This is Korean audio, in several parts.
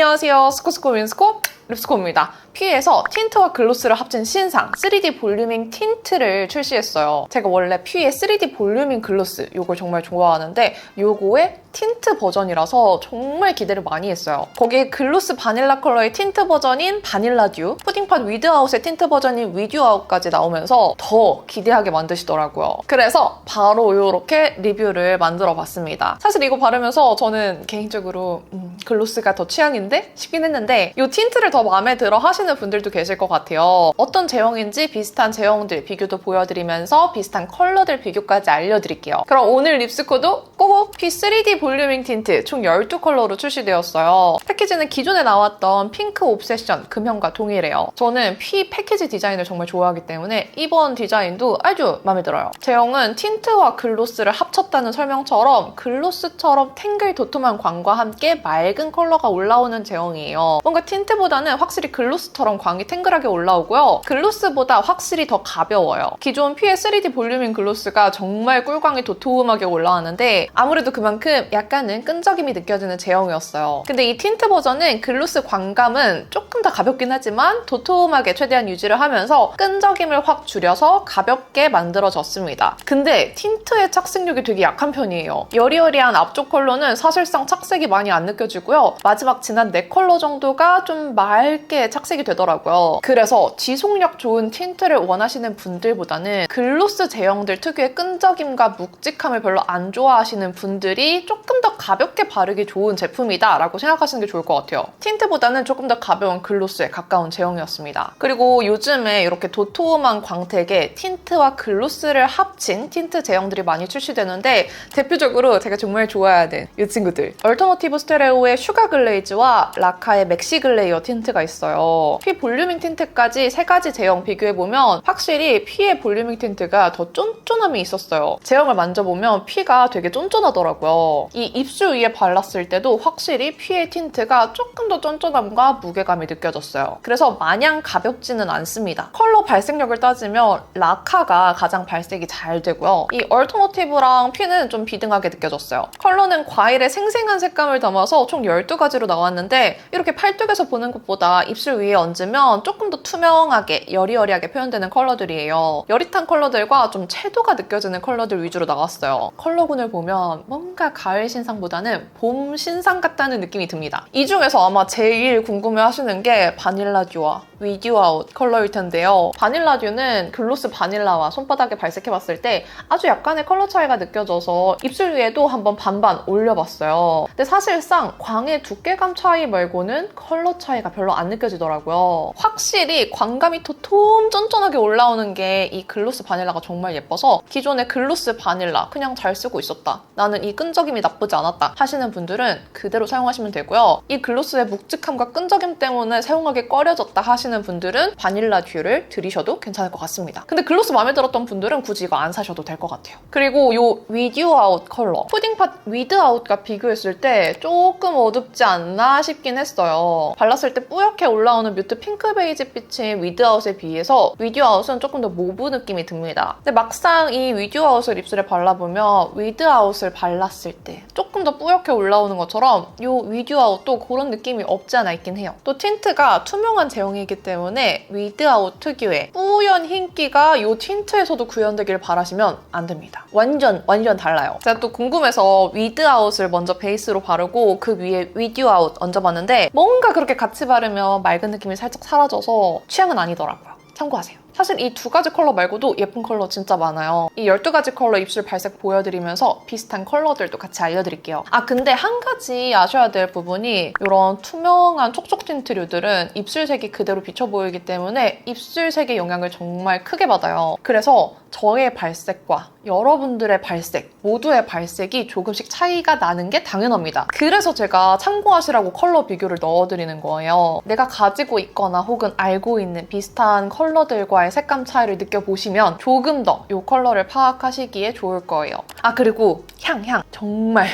안녕하세요. 스코스코 윈스코 립스코입니다. 퓨에서 틴트와 글로스를 합친 신상 3D 볼륨ing 틴트를 출시했어요. 제가 원래 퓨의 3D 볼륨ing 글로스 이걸 정말 좋아하는데 요거의 틴트 버전이라서 정말 기대를 많이 했어요. 거기에 글로스 바닐라 컬러의 틴트 버전인 바닐라 듀, 푸딩팟 위드아웃의 틴트 버전인 위드아웃까지 나오면서 더 기대하게 만드시더라고요. 그래서 바로 이렇게 리뷰를 만들어 봤습니다. 사실 이거 바르면서 저는 개인적으로 글로스가 더 취향인데 싶긴 했는데 이 틴트를 더 마음에 들어 하시는 분들도 계실 것 같아요. 어떤 제형인지 비슷한 제형들 비교도 보여드리면서 비슷한 컬러들 비교까지 알려드릴게요. 그럼 오늘 립스코도 꼬고 P3D 볼륨ing 틴트 총 12컬러로 출시되었어요. 패키지는 기존에 나왔던 핑크 옵세션 금형과 동일해요. 저는 P 패키지 디자인을 정말 좋아하기 때문에 이번 디자인도 아주 마음에 들어요. 제형은 틴트와 글로스를 합쳤다는 설명처럼 글로스처럼 탱글 도톰한 광과 함께 맑은 컬러가 올라오는 제형이에요. 뭔가 틴트보다는 확실히 글로스처럼 광이 탱글하게 올라오고요. 글로스보다 확실히 더 가벼워요. 기존 P의 3D 볼륨ing 글로스가 정말 꿀광이 도톰하게 올라왔는데 아무래도 그만큼 약간은 끈적임이 느껴지는 제형이었어요. 근데 이 틴트 버전은 글로스 광감은 조금 더 가볍긴 하지만 도톰하게 최대한 유지를 하면서 끈적임을 확 줄여서 가볍게 만들어졌습니다. 근데 틴트의 착색력이 되게 약한 편이에요. 여리여리한 앞쪽 컬러는 사실상 착색이 많이 안 느껴지고요. 마지막 진한 4컬러 정도가 좀 맑게 착색이 되더라고요. 그래서 지속력 좋은 틴트를 원하시는 분들보다는 글로스 제형들 특유의 끈적임과 묵직함을 별로 안 좋아하시는 분들이 조금 더 가볍게 바르기 좋은 제품이다 라고 생각하시는 게 좋을 것 같아요. 틴트보다는 조금 더 가벼운 글로스에 가까운 제형이었습니다. 그리고 요즘에 이렇게 도톰한 광택에 틴트와 글로스를 합친 틴트 제형들이 많이 출시되는데 대표적으로 제가 정말 좋아하는 이 친구들 얼터너티브 스테레오의 슈가 글레이즈와 라카의 맥시 글레이어 틴트가 있어요. P 볼륨ing 틴트까지 3가지 제형 비교해보면 확실히 P의 볼륨ing 틴트가 더 쫀쫀함이 있었어요. 제형을 만져보면 P가 되게 쫀쫀하더라고요. 이 입술 위에 발랐을 때도 확실히 P의 틴트가 조금 더 쫀쫀함과 무게감이 느껴졌어요. 그래서 마냥 가볍지는 않습니다. 컬러 발색력을 따지면 라카가 가장 발색이 잘 되고요. 이 얼터너티브랑 P는 좀 비등하게 느껴졌어요. 컬러는 과일의 생생한 색감을 담아서 총 12가지로 나왔는데 이렇게 팔뚝에서 보는 것보다 입술 위에 얹으면 조금 더 투명하게 여리여리하게 표현되는 컬러들이에요. 여릿한 컬러들과 좀 채도가 느껴지는 컬러들 위주로 나왔어요. 컬러군을 보면 뭔가 가을 신상보다는 봄 신상 같다는 느낌이 듭니다. 이 중에서 아마 제일 궁금해하시는 게 바닐라 듀와 위드아웃 컬러일 텐데요. 바닐라 듀는 글로스 바닐라와 손바닥에 발색해봤을 때 아주 약간의 컬러 차이가 느껴져서 입술 위에도 한번 반반 올려봤어요. 근데 사실상 광의 두께감 차이 말고는 컬러 차이가 별로 안 느껴지더라고요. 확실히 광감이 도톰 쫀쫀하게 올라오는 게 이 글로스 바닐라가 정말 예뻐서 기존의 글로스 바닐라 그냥 잘 쓰고 있었다. 나는 이 끈적임이 나쁘지 않았다 하시는 분들은 그대로 사용하시면 되고요. 이 글로스의 묵직함과 끈적임 때문에 사용하기 꺼려졌다 하시는 분들은 바닐라 듀를 들이셔도 괜찮을 것 같습니다. 근데 글로스 마음에 들었던 분들은 굳이 이거 안 사셔도 될 것 같아요. 그리고 이 위드아웃 컬러 푸딩팟 위드아웃과 비교했을 때 조금 어둡지 않나 싶긴 했어요. 발랐을 때 뿌옇게 올라오는 뮤트 핑크 베이지 빛인 위드아웃에 비해서 위드아웃은 조금 더 모브 느낌이 듭니다. 근데 막상 이 위드아웃을 입술에 발라보면 위드아웃을 발랐을 때 조금 더 뿌옇게 올라오는 것처럼 이 위드아웃도 그런 느낌이 없지 않아 있긴 해요. 또 틴트가 투명한 제형이기 때문에 위드아웃 특유의 뿌연 흰기가 이 틴트에서도 구현되길 바라시면 안 됩니다. 완전 달라요. 제가 또 궁금해서 위드아웃을 먼저 베이스로 바르고 그 위에 위드아웃 얹어봤는데 뭔가 그렇게 같이 바르면 맑은 느낌이 살짝 사라져서 취향은 아니더라고요. 참고하세요. 사실 이 2가지 컬러 말고도 예쁜 컬러 진짜 많아요. 이 12가지 컬러 입술 발색 보여드리면서 비슷한 컬러들도 같이 알려드릴게요. 근데 한 가지 아셔야 될 부분이 이런 투명한 촉촉 틴트류들은 입술색이 그대로 비쳐 보이기 때문에 입술색의 영향을 정말 크게 받아요. 그래서 저의 발색과 여러분들의 발색, 모두의 발색이 조금씩 차이가 나는 게 당연합니다. 그래서 제가 참고하시라고 컬러 비교를 넣어드리는 거예요. 내가 가지고 있거나 혹은 알고 있는 비슷한 컬러들과의 색감 차이를 느껴보시면 조금 더 이 컬러를 파악하시기에 좋을 거예요. 그리고 향 정말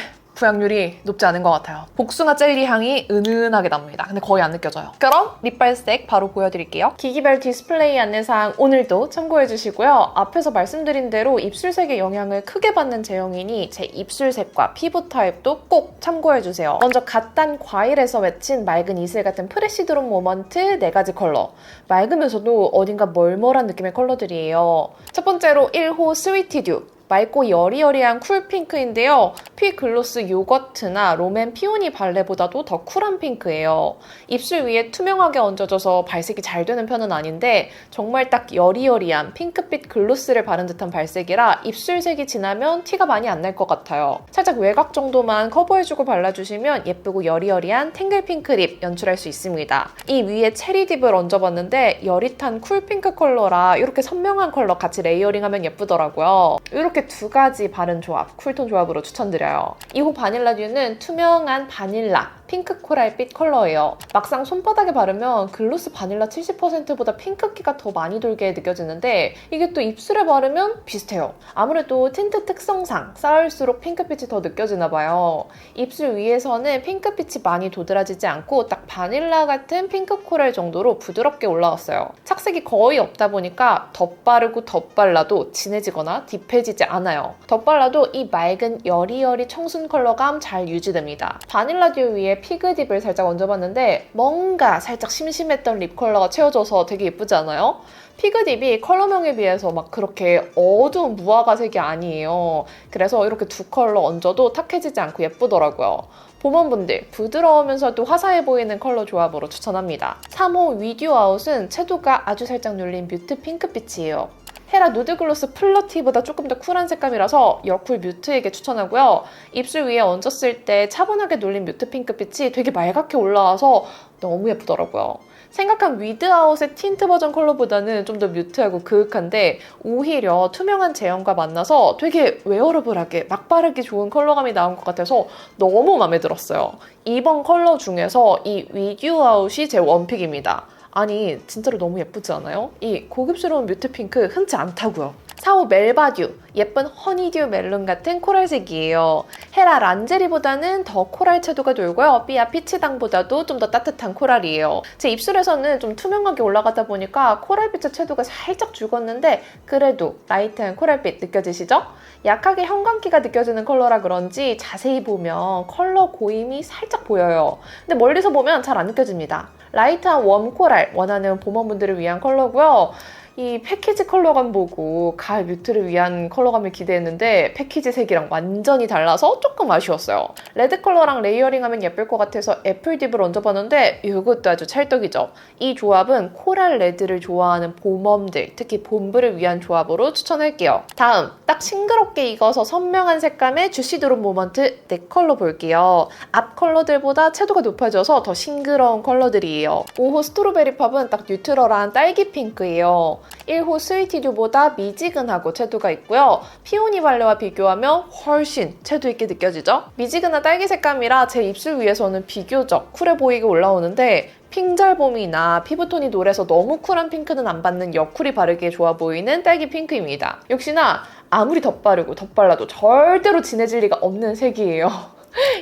부양률이 높지 않은 것 같아요. 복숭아 젤리 향이 은은하게 납니다. 근데 거의 안 느껴져요. 그럼 립발색 바로 보여드릴게요. 기기별 디스플레이 안내사항 오늘도 참고해주시고요. 앞에서 말씀드린 대로 입술색의 영향을 크게 받는 제형이니 제 입술색과 피부 타입도 꼭 참고해주세요. 먼저 갓단 과일에서 맺힌 맑은 이슬 같은 프레시드롬 모먼트 4가지 컬러. 맑으면서도 어딘가 멀멀한 느낌의 컬러들이에요. 첫 번째로 1호 스위티듀. 맑고 여리여리한 쿨핑크인데요. 피 글로스 요거트나 롬앤 피오니 발레보다도 더 쿨한 핑크예요. 입술 위에 투명하게 얹어져서 발색이 잘 되는 편은 아닌데 정말 딱 여리여리한 핑크빛 글로스를 바른 듯한 발색이라 입술색이 진하면 티가 많이 안 날 것 같아요. 살짝 외곽 정도만 커버해주고 발라주시면 예쁘고 여리여리한 탱글 핑크 립 연출할 수 있습니다. 이 위에 체리 딥을 얹어봤는데 여릿한 쿨핑크 컬러라 이렇게 선명한 컬러 같이 레이어링하면 예쁘더라고요. 이렇게 2가지 바른 조합, 쿨톤 조합으로 추천드려요. 2호 바닐라 듀는 투명한 바닐라, 핑크 코랄빛 컬러예요. 막상 손바닥에 바르면 글로스 바닐라 70%보다 핑크기가 더 많이 돌게 느껴지는데 이게 또 입술에 바르면 비슷해요. 아무래도 틴트 특성상 쌓을수록 핑크빛이 더 느껴지나 봐요. 입술 위에서는 핑크빛이 많이 도드라지지 않고 딱 바닐라 같은 핑크 코랄 정도로 부드럽게 올라왔어요. 착색이 거의 없다 보니까 덧바르고 덧발라도 진해지거나 딥해지지 않아요. 덧발라도 이 맑은 여리여리 청순 컬러감 잘 유지됩니다. 바닐라 듀 위에 피그딥을 살짝 얹어봤는데 뭔가 살짝 심심했던 립 컬러가 채워져서 되게 예쁘지 않아요? 피그딥이 컬러명에 비해서 막 그렇게 어두운 무화과색이 아니에요. 그래서 이렇게 2컬러 얹어도 탁해지지 않고 예쁘더라고요. 봄원분들 부드러우면서도 화사해 보이는 컬러 조합으로 추천합니다. 3호 위듀 아웃은 채도가 아주 살짝 눌린 뮤트 핑크빛이에요. 헤라 누드글로스 플러티보다 조금 더 쿨한 색감이라서 여쿨 뮤트에게 추천하고요. 입술 위에 얹었을 때 차분하게 눌린 뮤트 핑크빛이 되게 맑게 올라와서 너무 예쁘더라고요. 생각한 위드아웃의 틴트 버전 컬러보다는 좀 더 뮤트하고 그윽한데 오히려 투명한 제형과 만나서 되게 웨어러블하게 막 바르기 좋은 컬러감이 나온 것 같아서 너무 마음에 들었어요. 이번 컬러 중에서 이 위드아웃이 제 원픽입니다. 아니 진짜로 너무 예쁘지 않아요? 이 고급스러운 뮤트 핑크 흔치 않다고요. 4호 멜바듀, 예쁜 허니듀 멜론 같은 코랄색이에요. 헤라 란제리보다는 더 코랄 채도가 돌고요. 삐아 피치당보다도 좀 더 따뜻한 코랄이에요. 제 입술에서는 좀 투명하게 올라가다 보니까 코랄빛의 채도가 살짝 죽었는데 그래도 라이트한 코랄빛 느껴지시죠? 약하게 형광기가 느껴지는 컬러라 그런지 자세히 보면 컬러 고임이 살짝 보여요. 근데 멀리서 보면 잘 안 느껴집니다. 라이트한 웜 코랄 원하는 봄원분들을 위한 컬러고요. 이 패키지 컬러감 보고 가을 뮤트를 위한 컬러감을 기대했는데 패키지 색이랑 완전히 달라서 조금 아쉬웠어요. 레드 컬러랑 레이어링하면 예쁠 것 같아서 애플딥을 얹어봤는데 이것도 아주 찰떡이죠. 이 조합은 코랄 레드를 좋아하는 봄웜들, 특히 봄브를 위한 조합으로 추천할게요. 다음, 딱 싱그럽게 익어서 선명한 색감의 주시드롬 모먼트 4컬러 볼게요. 앞 컬러들보다 채도가 높아져서 더 싱그러운 컬러들이에요. 5호 스트로베리 팝은 딱 뉴트럴한 딸기 핑크예요. 1호 스위티듀보다 미지근하고 채도가 있고요. 피오니 발레와 비교하면 훨씬 채도 있게 느껴지죠? 미지근한 딸기 색감이라 제 입술 위에서는 비교적 쿨해 보이게 올라오는데 핑잘봄이나 피부톤이 노래서 너무 쿨한 핑크는 안 받는 여쿨이 바르기에 좋아 보이는 딸기 핑크입니다. 역시나 아무리 덧바르고 덧발라도 절대로 진해질 리가 없는 색이에요.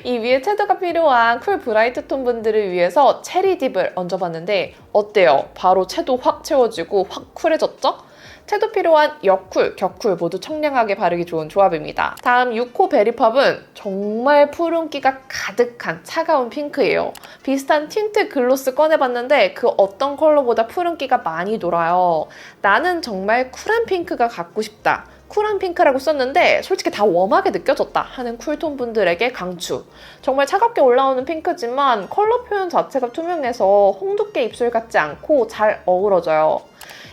이 위에 채도가 필요한 쿨 브라이트 톤 분들을 위해서 체리 딥을 얹어봤는데 어때요? 바로 채도 확 채워지고 확 쿨해졌죠? 채도 필요한 여쿨, 격쿨 모두 청량하게 바르기 좋은 조합입니다. 다음 6호 베리팝은 정말 푸른기가 가득한 차가운 핑크예요. 비슷한 틴트 글로스 꺼내봤는데 그 어떤 컬러보다 푸른기가 많이 돌아요. 나는 정말 쿨한 핑크가 갖고 싶다. 쿨한 핑크라고 썼는데 솔직히 다 웜하게 느껴졌다 하는 쿨톤 분들에게 강추. 정말 차갑게 올라오는 핑크지만 컬러 표현 자체가 투명해서 홍두깨 입술 같지 않고 잘 어우러져요.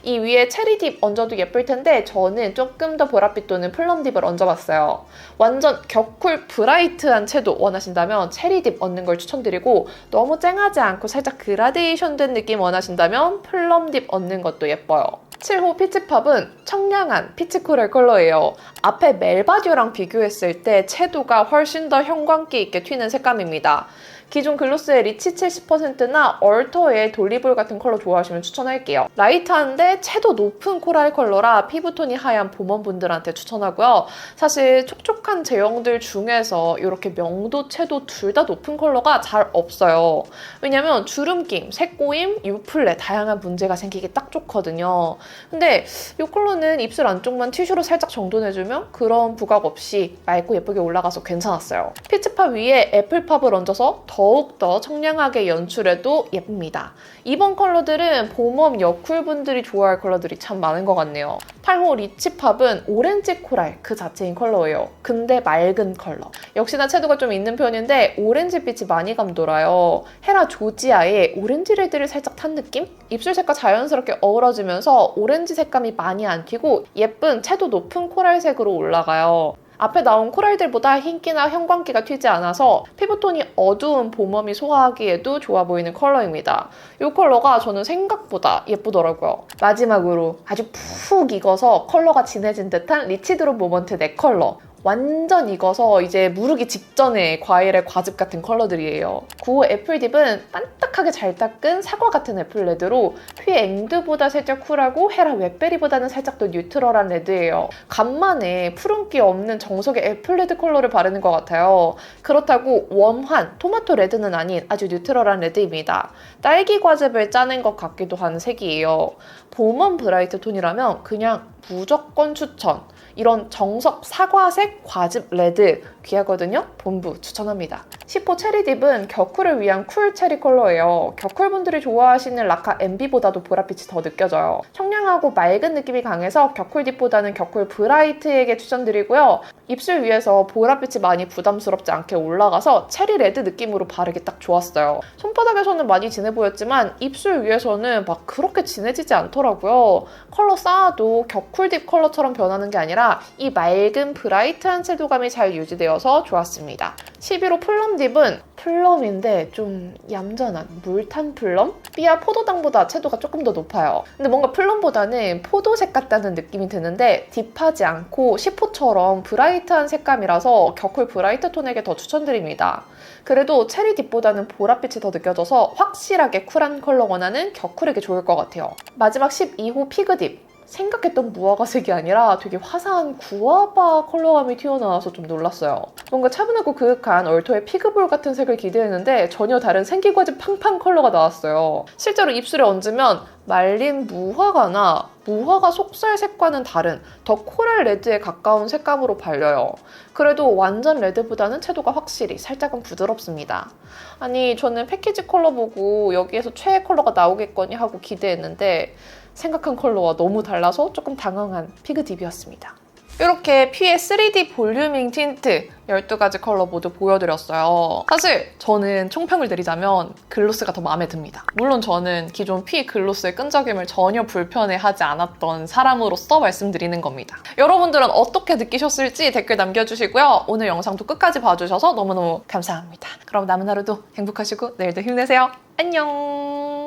이 위에 체리 딥 얹어도 예쁠 텐데 저는 조금 더 보랏빛 도는 플럼 딥을 얹어봤어요. 완전 격쿨 브라이트한 채도 원하신다면 체리 딥 얹는 걸 추천드리고 너무 쨍하지 않고 살짝 그라데이션 된 느낌 원하신다면 플럼 딥 얹는 것도 예뻐요. 7호 피치팝은 청량한 피치 코랄 컬러예요. 앞에 멜바듀랑 비교했을 때 채도가 훨씬 더 형광기 있게 튀는 색감입니다. 기존 글로스의 리치 70%나 얼터의 돌리볼 같은 컬러 좋아하시면 추천할게요. 라이트한데 채도 높은 코랄 컬러라 피부톤이 하얀 봄원분들한테 추천하고요. 사실 촉촉한 제형들 중에서 이렇게 명도, 채도 둘 다 높은 컬러가 잘 없어요. 왜냐면 주름김, 색고임, 유플레 다양한 문제가 생기기 딱 좋거든요. 근데 이 컬러는 입술 안쪽만 티슈로 살짝 정돈해주면 그런 부각 없이 맑고 예쁘게 올라가서 괜찮았어요. 피치팝 위에 애플팝을 얹어서 더욱더 청량하게 연출해도 예쁩니다. 이번 컬러들은 봄웜 여쿨분들이 좋아할 컬러들이 참 많은 것 같네요. 8호 리치팝은 오렌지 코랄 그 자체인 컬러예요. 근데 맑은 컬러. 역시나 채도가 좀 있는 편인데 오렌지빛이 많이 감돌아요. 헤라 조지아의 오렌지 레드를 살짝 탄 느낌? 입술 색과 자연스럽게 어우러지면서 오렌지 색감이 많이 안 튀고 예쁜 채도 높은 코랄색으로 올라가요. 앞에 나온 코랄들보다 흰기나 형광기가 튀지 않아서 피부톤이 어두운 봄웜이 소화하기에도 좋아 보이는 컬러입니다. 이 컬러가 저는 생각보다 예쁘더라고요. 마지막으로 아주 푹 익어서 컬러가 진해진 듯한 리치드롭 모먼트 넥 컬러. 완전 익어서 이제 무르기 직전에 과일의 과즙 같은 컬러들이에요. 9호 애플딥은 반딱하게 잘 닦은 사과 같은 애플레드로 휘앵드보다 살짝 쿨하고 헤라 웻베리보다는 살짝 더 뉴트럴한 레드예요. 간만에 푸른기 없는 정석의 애플레드 컬러를 바르는 것 같아요. 그렇다고 웜한 토마토 레드는 아닌 아주 뉴트럴한 레드입니다. 딸기 과즙을 짜낸 것 같기도 한 색이에요. 봄원 브라이트 톤이라면 그냥 무조건 추천! 이런 정석 사과색 과즙 레드 귀하거든요? 본부 추천합니다. 10호 체리딥은 격쿨을 위한 쿨 체리 컬러예요. 격쿨분들이 좋아하시는 라카 MB보다도 보랏빛이 더 느껴져요. 청량하고 맑은 느낌이 강해서 격쿨딥보다는 격쿨 브라이트에게 추천드리고요. 입술 위에서 보랏빛이 많이 부담스럽지 않게 올라가서 체리 레드 느낌으로 바르기 딱 좋았어요. 손바닥에서는 많이 진해 보였지만 입술 위에서는 막 그렇게 진해지지 않더라고요. 컬러 쌓아도 격쿨딥 컬러처럼 변하는 게 아니라 이 맑은 브라이트한 채도감이 잘 유지되어서 좋았습니다. 11호 플럼딥은 플럼인데 좀 얌전한 물탄 플럼? 삐아 포도당보다 채도가 조금 더 높아요. 근데 뭔가 플럼보다는 포도색 같다는 느낌이 드는데 딥하지 않고 10호처럼 브라이트한 색감이라서 격쿨 브라이트 톤에게 더 추천드립니다. 그래도 체리 딥보다는 보랏빛이 더 느껴져서 확실하게 쿨한 컬러 원하는 격쿨에게 좋을 것 같아요. 마지막 12호 피그딥. 생각했던 무화과색이 아니라 되게 화사한 구아바 컬러감이 튀어나와서 좀 놀랐어요. 뭔가 차분하고 그윽한 얼토의 피그볼 같은 색을 기대했는데 전혀 다른 생기과즙 팡팡 컬러가 나왔어요. 실제로 입술에 얹으면 말린 무화과나 무화과 속살색과는 다른 더 코랄 레드에 가까운 색감으로 발려요. 그래도 완전 레드보다는 채도가 확실히 살짝은 부드럽습니다. 아니 저는 패키지 컬러 보고 여기에서 최애 컬러가 나오겠거니 하고 기대했는데 생각한 컬러와 너무 달라서 조금 당황한 피그딥이었습니다. 이렇게 피의 3D 볼류밍 틴트 12가지 컬러 모두 보여드렸어요. 사실 저는 총평을 드리자면 글로스가 더 마음에 듭니다. 물론 저는 기존 피 글로스의 끈적임을 전혀 불편해하지 않았던 사람으로서 말씀드리는 겁니다. 여러분들은 어떻게 느끼셨을지 댓글 남겨주시고요. 오늘 영상도 끝까지 봐주셔서 너무너무 감사합니다. 그럼 남은 하루도 행복하시고 내일도 힘내세요. 안녕!